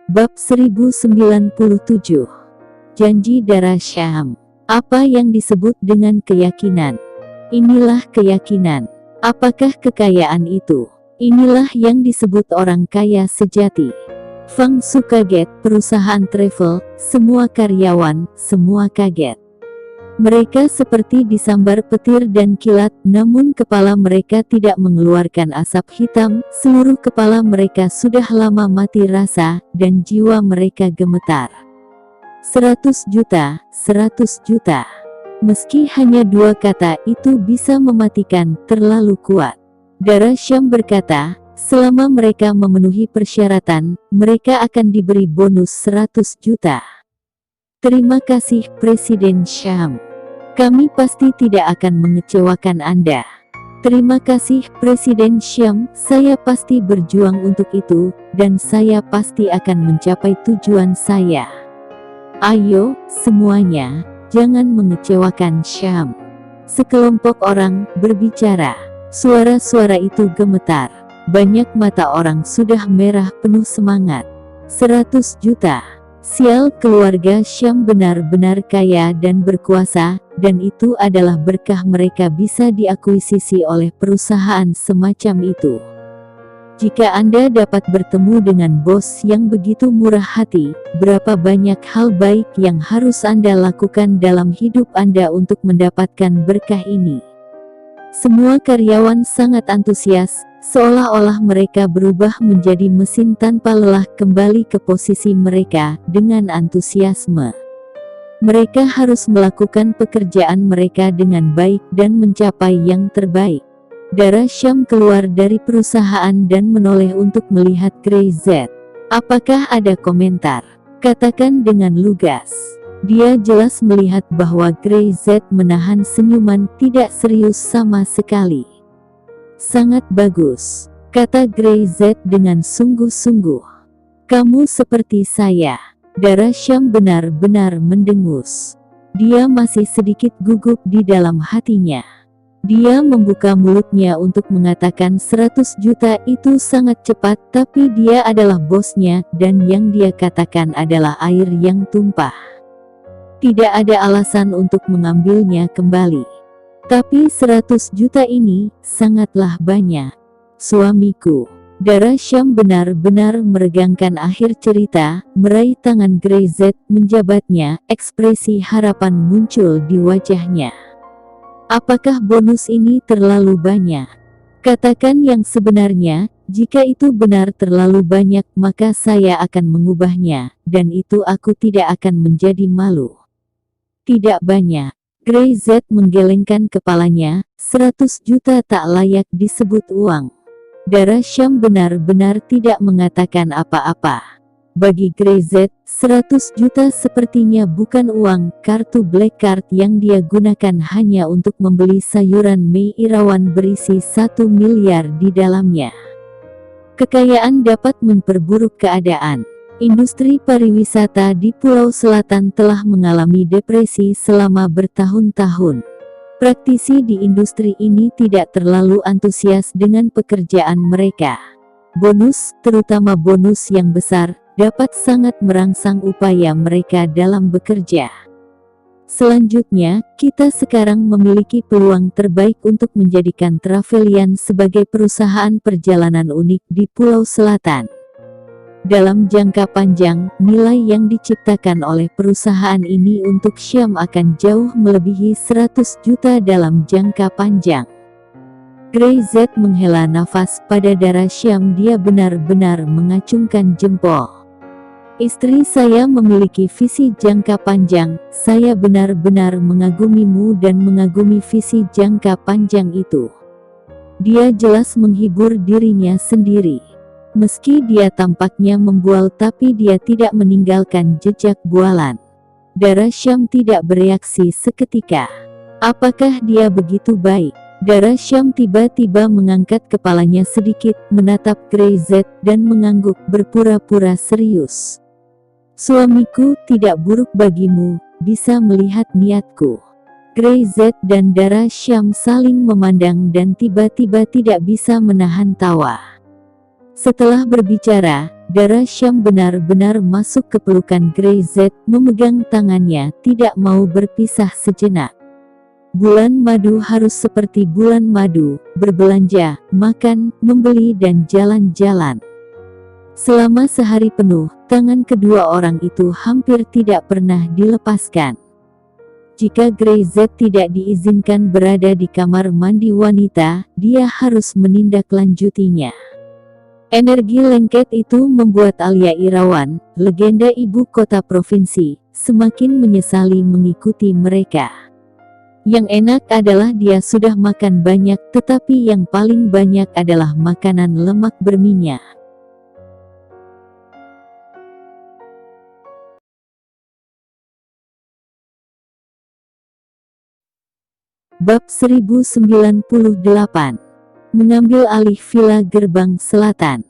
Bab 1097. Janji Darah Syam. Apa yang disebut dengan keyakinan? Inilah keyakinan. Apakah kekayaan itu? Inilah yang disebut orang kaya sejati. Fang Su kaget, perusahaan travel, semua karyawan, semua kaget. Mereka seperti disambar petir dan kilat, namun kepala mereka tidak mengeluarkan asap hitam, seluruh kepala mereka sudah lama mati rasa, dan jiwa mereka gemetar. 100 juta, 100 juta. Meski hanya dua kata itu bisa mematikan, terlalu kuat. Darah Syam berkata, selama mereka memenuhi persyaratan, mereka akan diberi bonus 100 juta. Terima kasih Presiden Syam. Kami pasti tidak akan mengecewakan Anda. Terima kasih Presiden Syam, saya pasti berjuang untuk itu, dan saya pasti akan mencapai tujuan saya. Ayo, semuanya, jangan mengecewakan Syam. Sekelompok orang berbicara. Suara-suara itu gemetar. Banyak mata orang sudah merah penuh semangat. 100 juta. Sial, keluarga Syam benar-benar kaya dan berkuasa, dan itu adalah berkah mereka bisa diakuisisi oleh perusahaan semacam itu. Jika Anda dapat bertemu dengan bos yang begitu murah hati, berapa banyak hal baik yang harus Anda lakukan dalam hidup Anda untuk mendapatkan berkah ini. Semua karyawan sangat antusias, seolah-olah mereka berubah menjadi mesin tanpa lelah kembali ke posisi mereka dengan antusiasme. Mereka harus melakukan pekerjaan mereka dengan baik dan mencapai yang terbaik. Darah Syam keluar dari perusahaan dan menoleh untuk melihat Grey Z. Apakah ada komentar? Katakan dengan lugas. Dia jelas melihat bahwa Grey Z menahan senyuman, tidak serius sama sekali. Sangat bagus, kata Grey Z dengan sungguh-sungguh. Kamu seperti saya. Darah Syam benar-benar mendengus. Dia masih sedikit gugup di dalam hatinya. Dia membuka mulutnya untuk mengatakan 100 juta itu sangat cepat, tapi dia adalah bosnya, dan yang dia katakan adalah air yang tumpah. Tidak ada alasan untuk mengambilnya kembali. Tapi 100 juta ini sangatlah banyak. Suamiku. Darah Syam benar-benar meregangkan akhir cerita, meraih tangan Grey Z, menjabatnya, ekspresi harapan muncul di wajahnya. Apakah bonus ini terlalu banyak? Katakan yang sebenarnya, jika itu benar terlalu banyak maka saya akan mengubahnya, dan itu aku tidak akan menjadi malu. Tidak banyak. Grey Z menggelengkan kepalanya, 100 juta tak layak disebut uang. Darah Syam benar-benar tidak mengatakan apa-apa. Bagi Grey Z, 100 juta sepertinya bukan uang. Kartu Black Card yang dia gunakan hanya untuk membeli sayuran Mei Irawan berisi 1 miliar di dalamnya. Kekayaan dapat memperburuk keadaan. Industri pariwisata di Pulau Selatan telah mengalami depresi selama bertahun-tahun. Praktisi di industri ini tidak terlalu antusias dengan pekerjaan mereka. Bonus, terutama bonus yang besar, dapat sangat merangsang upaya mereka dalam bekerja. Selanjutnya, kita sekarang memiliki peluang terbaik untuk menjadikan Travelian sebagai perusahaan perjalanan unik di Pulau Selatan. Dalam jangka panjang, nilai yang diciptakan oleh perusahaan ini untuk Syam akan jauh melebihi 100 juta dalam jangka panjang. Grey Z menghela nafas. Pada Darah Syam dia benar-benar mengacungkan jempol. Istri saya memiliki visi jangka panjang, saya benar-benar mengagumimu dan mengagumi visi jangka panjang itu. Dia jelas menghibur dirinya sendiri. Meski dia tampaknya membual tapi dia tidak meninggalkan jejak bualan. Darah Syam tidak bereaksi seketika. Apakah dia begitu baik? Darah Syam tiba-tiba mengangkat kepalanya sedikit, menatap Grey Z, dan mengangguk berpura-pura serius. Suamiku tidak buruk bagimu, bisa melihat niatku. Grey Z dan Darah Syam saling memandang dan tiba-tiba tidak bisa menahan tawa. Setelah berbicara, darah Syam benar-benar masuk ke pelukan Grey-Z, memegang tangannya, tidak mau berpisah sejenak. Bulan madu harus seperti bulan madu, berbelanja, makan, membeli dan jalan-jalan. Selama sehari penuh, tangan kedua orang itu hampir tidak pernah dilepaskan. Jika Grey-Z tidak diizinkan berada di kamar mandi wanita, dia harus menindaklanjutinya. Energi lengket itu membuat Alia Irawan, legenda ibu kota provinsi, semakin menyesali mengikuti mereka. Yang enak adalah dia sudah makan banyak, tetapi yang paling banyak adalah makanan lemak berminyak. Bab 1098. Mengambil alih Villa Gerbang Selatan.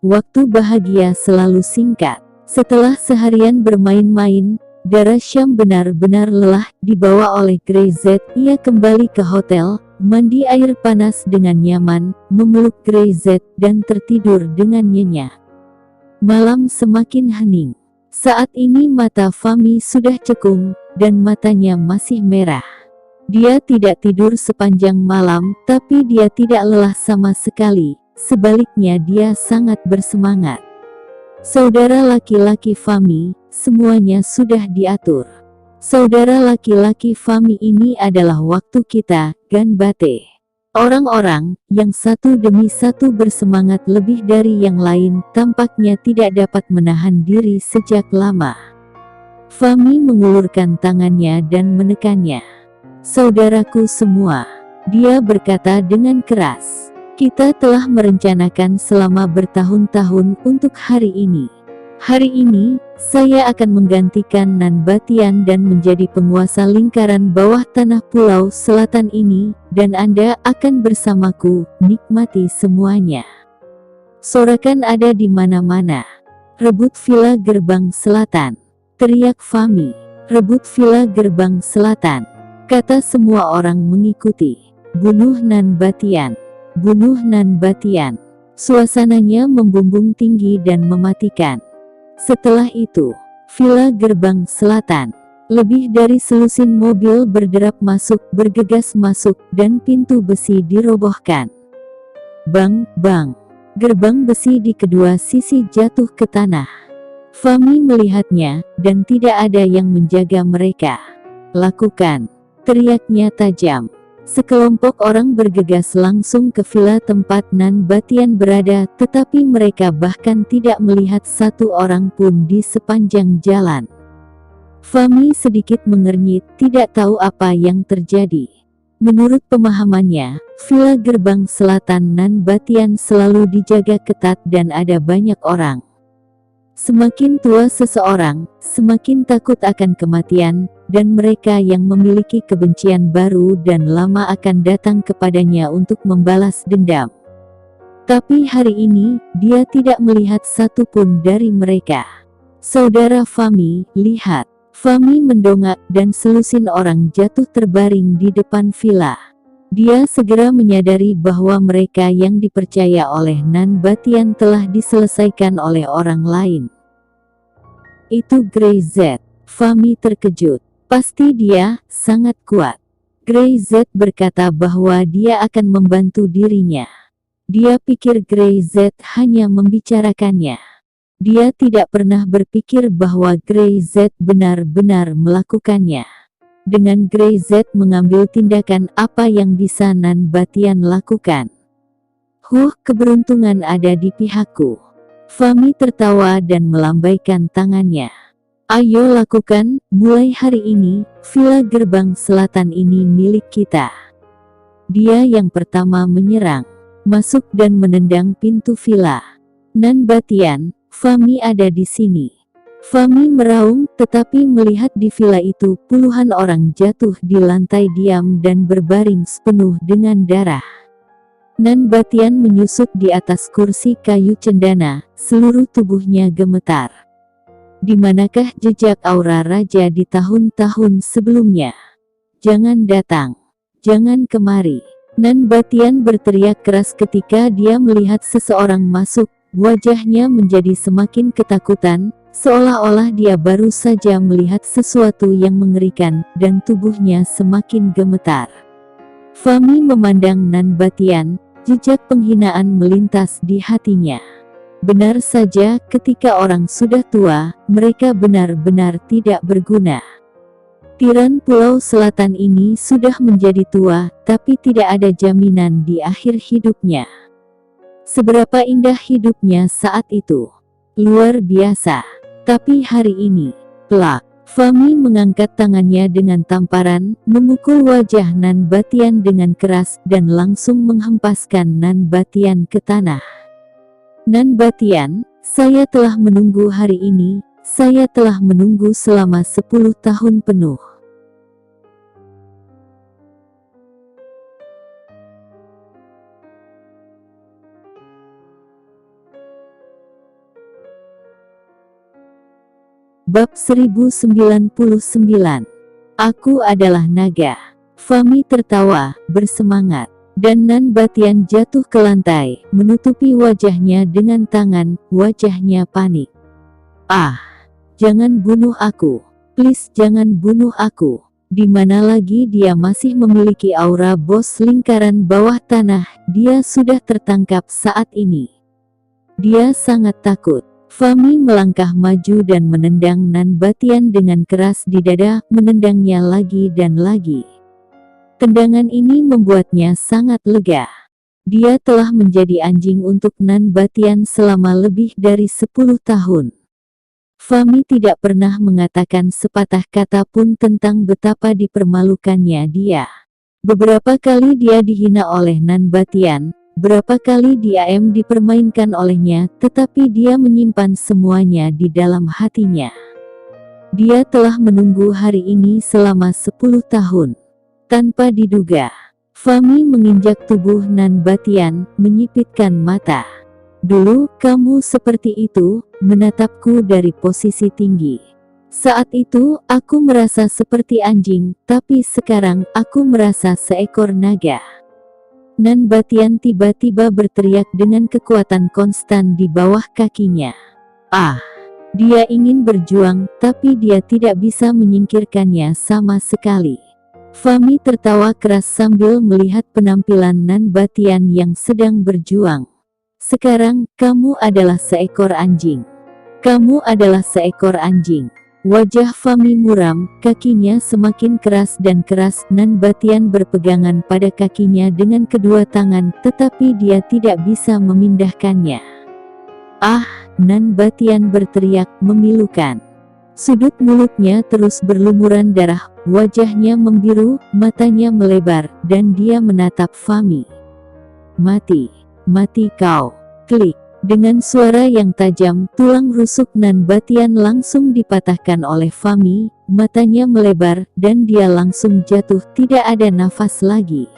Waktu bahagia selalu singkat. Setelah seharian bermain-main, darah Syam benar-benar lelah. Dibawa oleh Grey-Z, ia kembali ke hotel, mandi air panas dengan nyaman, memeluk Grey-Z, dan tertidur dengan nyenyak. Malam semakin hening. Saat ini mata Fahmi sudah cekung, dan matanya masih merah. Dia tidak tidur sepanjang malam, tapi dia tidak lelah sama sekali. Sebaliknya dia sangat bersemangat. Saudara laki-laki Fahmi, semuanya sudah diatur. Saudara laki-laki Fahmi ini adalah waktu kita, Ganbate. Orang-orang, yang satu demi satu bersemangat lebih dari yang lain, tampaknya tidak dapat menahan diri sejak lama. Fahmi mengulurkan tangannya dan menekannya. Saudaraku semua, dia berkata dengan keras. Kita telah merencanakan selama bertahun-tahun untuk hari ini. Hari ini, saya akan menggantikan Nan Batian dan menjadi penguasa lingkaran bawah tanah pulau selatan ini, dan Anda akan bersamaku, nikmati semuanya. Sorakan ada di mana-mana. Rebut Villa Gerbang Selatan, teriak Fahmi. Rebut Villa Gerbang Selatan, kata semua orang mengikuti. Bunuh Nan Batian. Bunuh Nan Batian. Suasananya membumbung tinggi dan mematikan. Setelah itu, Villa Gerbang Selatan. Lebih dari selusin mobil berderap masuk, bergegas masuk, dan pintu besi dirobohkan. Bang, bang. Gerbang besi di kedua sisi jatuh ke tanah. Fahmi melihatnya, dan tidak ada yang menjaga mereka. Lakukan, teriaknya tajam. Sekelompok orang bergegas langsung ke villa tempat Nan Batian berada, tetapi mereka bahkan tidak melihat satu orang pun di sepanjang jalan. Fahmi sedikit mengernyit, tidak tahu apa yang terjadi. Menurut pemahamannya, Villa Gerbang Selatan Nan Batian selalu dijaga ketat dan ada banyak orang. Semakin tua seseorang, semakin takut akan kematian, dan mereka yang memiliki kebencian baru dan lama akan datang kepadanya untuk membalas dendam. Tapi hari ini, dia tidak melihat satu pun dari mereka. Saudara Fahmi, lihat. Fahmi mendongak dan selusin orang jatuh terbaring di depan villa. Dia segera menyadari bahwa mereka yang dipercaya oleh Nan Batian telah diselesaikan oleh orang lain. Itu Grey-Z. Fahmi terkejut. Pasti dia sangat kuat. Grey-Z berkata bahwa dia akan membantu dirinya. Dia pikir Grey-Z hanya membicarakannya. Dia tidak pernah berpikir bahwa Grey-Z benar-benar melakukannya. Dengan Grey-Z mengambil tindakan, apa yang bisa Nan Batian lakukan? Keberuntungan ada di pihakku. Fahmi tertawa dan melambaikan tangannya. Ayo lakukan, mulai hari ini, Villa Gerbang Selatan ini milik kita. Dia yang pertama menyerang, masuk dan menendang pintu villa. Nan Batian, Fahmi ada di sini. Fahmi meraung, tetapi melihat di villa itu puluhan orang jatuh di lantai diam dan berbaring sepenuh dengan darah. Nan Batian menyusut di atas kursi kayu cendana, seluruh tubuhnya gemetar. Di manakah jejak aura raja di tahun-tahun sebelumnya? Jangan datang. Jangan kemari. Nan Batian berteriak keras ketika dia melihat seseorang masuk, wajahnya menjadi semakin ketakutan, seolah-olah dia baru saja melihat sesuatu yang mengerikan, dan tubuhnya semakin gemetar. Fahmi memandang Nan Batian, jejak penghinaan melintas di hatinya. Benar saja, ketika orang sudah tua, mereka benar-benar tidak berguna. Tiran Pulau Selatan ini sudah menjadi tua, tapi tidak ada jaminan di akhir hidupnya. Seberapa indah hidupnya saat itu. Luar biasa. Tapi hari ini, plak. Fahmi mengangkat tangannya dengan tamparan, memukul wajah Nan Batian dengan keras, dan langsung menghempaskan Nan Batian ke tanah. Nan Batian, saya telah menunggu hari ini, saya telah menunggu selama 10 tahun penuh. Bab 1099. Aku adalah naga. Fahmi tertawa, bersemangat. Dan Nan Batian jatuh ke lantai, menutupi wajahnya dengan tangan, wajahnya panik. Ah, jangan bunuh aku. Please jangan bunuh aku. Di mana lagi dia masih memiliki aura bos lingkaran bawah tanah, dia sudah tertangkap saat ini. Dia sangat takut. Fahmi melangkah maju dan menendang Nan Batian dengan keras di dada, menendangnya lagi dan lagi. Tendangan ini membuatnya sangat lega. Dia telah menjadi anjing untuk Nan Batian selama lebih dari 10 tahun. Fahmi tidak pernah mengatakan sepatah kata pun tentang betapa dipermalukannya dia. Beberapa kali dia dihina oleh Nan Batian, berapa kali dia dipermainkan olehnya, tetapi dia menyimpan semuanya di dalam hatinya. Dia telah menunggu hari ini selama 10 tahun. Tanpa diduga, Fahmi menginjak tubuh Nan Batian, menyipitkan mata. Dulu, kamu seperti itu, menatapku dari posisi tinggi. Saat itu, aku merasa seperti anjing, tapi sekarang, aku merasa seekor naga. Nan Batian tiba-tiba berteriak dengan kekuatan konstan di bawah kakinya. Ah! Dia ingin berjuang, tapi dia tidak bisa menyingkirkannya sama sekali. Fahmi tertawa keras sambil melihat penampilan Nan Batian yang sedang berjuang. Sekarang, kamu adalah seekor anjing. Kamu adalah seekor anjing. Wajah Fahmi muram, kakinya semakin keras dan keras. Nan Batian berpegangan pada kakinya dengan kedua tangan, tetapi dia tidak bisa memindahkannya. Ah! Nan Batian berteriak, memilukan. Sudut mulutnya terus berlumuran darah, wajahnya membiru, matanya melebar, dan dia menatap Fahmi. Mati, mati kau. Klik. Dengan suara yang tajam, tulang rusuk Nan Batian langsung dipatahkan oleh Fahmi, matanya melebar, dan dia langsung jatuh, tidak ada nafas lagi.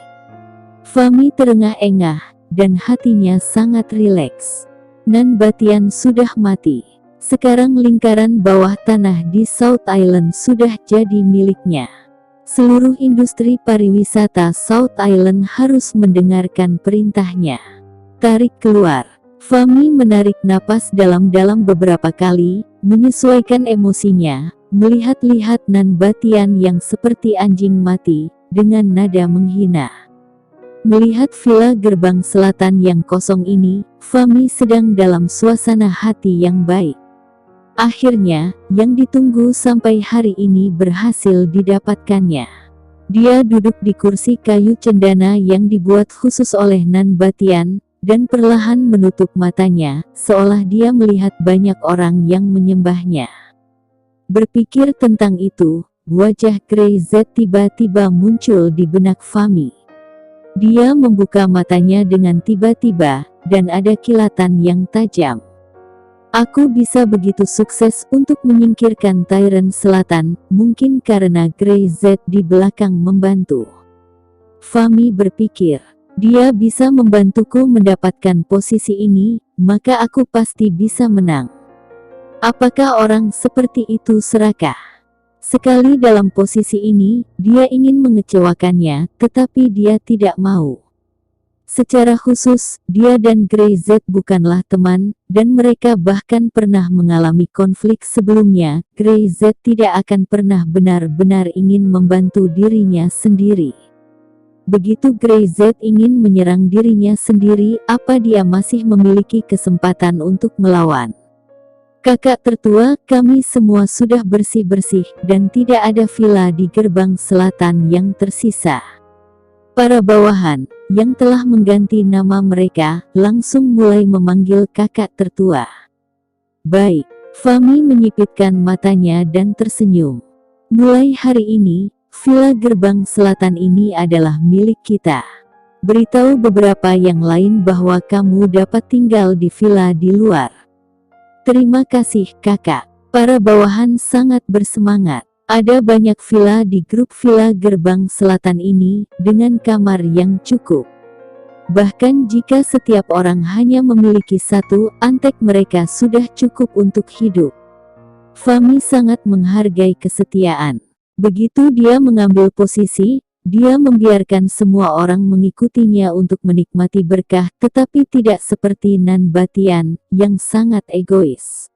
Fahmi terengah-engah, dan hatinya sangat rileks. Nan Batian sudah mati. Sekarang lingkaran bawah tanah di South Island sudah jadi miliknya. Seluruh industri pariwisata South Island harus mendengarkan perintahnya. Tarik keluar. Fahmi menarik napas dalam-dalam beberapa kali, menyesuaikan emosinya, melihat-lihat Nan Batian yang seperti anjing mati, dengan nada menghina. Melihat villa gerbang selatan yang kosong ini, Fahmi sedang dalam suasana hati yang baik. Akhirnya, yang ditunggu sampai hari ini berhasil didapatkannya. Dia duduk di kursi kayu cendana yang dibuat khusus oleh Nan Batian, dan perlahan menutup matanya, seolah dia melihat banyak orang yang menyembahnya. Berpikir tentang itu, wajah Grey Z tiba-tiba muncul di benak Fahmi. Dia membuka matanya dengan tiba-tiba, dan ada kilatan yang tajam. Aku bisa begitu sukses untuk menyingkirkan Tiran Selatan, mungkin karena Grey Z di belakang membantu. Fahmi berpikir, dia bisa membantuku mendapatkan posisi ini, maka aku pasti bisa menang. Apakah orang seperti itu serakah? Sekali dalam posisi ini, dia ingin mengecewakannya, tetapi dia tidak mau. Secara khusus, dia dan Greyz bukanlah teman, dan mereka bahkan pernah mengalami konflik sebelumnya. Greyz tidak akan pernah benar-benar ingin membantu dirinya sendiri. Begitu Greyz ingin menyerang dirinya sendiri, apa dia masih memiliki kesempatan untuk melawan? Kakak tertua, kami semua sudah bersih-bersih, dan tidak ada villa di gerbang selatan yang tersisa. Para bawahan, yang telah mengganti nama mereka, langsung mulai memanggil kakak tertua. Baik, Fahmi menyipitkan matanya dan tersenyum. Mulai hari ini, villa gerbang selatan ini adalah milik kita. Beritahu beberapa yang lain bahwa kamu dapat tinggal di villa di luar. Terima kasih kakak. Para bawahan sangat bersemangat. Ada banyak villa di grup villa gerbang selatan ini, dengan kamar yang cukup. Bahkan jika setiap orang hanya memiliki satu, antek mereka sudah cukup untuk hidup. Fahmi sangat menghargai kesetiaan. Begitu dia mengambil posisi, dia membiarkan semua orang mengikutinya untuk menikmati berkah, tetapi tidak seperti Nan Batian, yang sangat egois.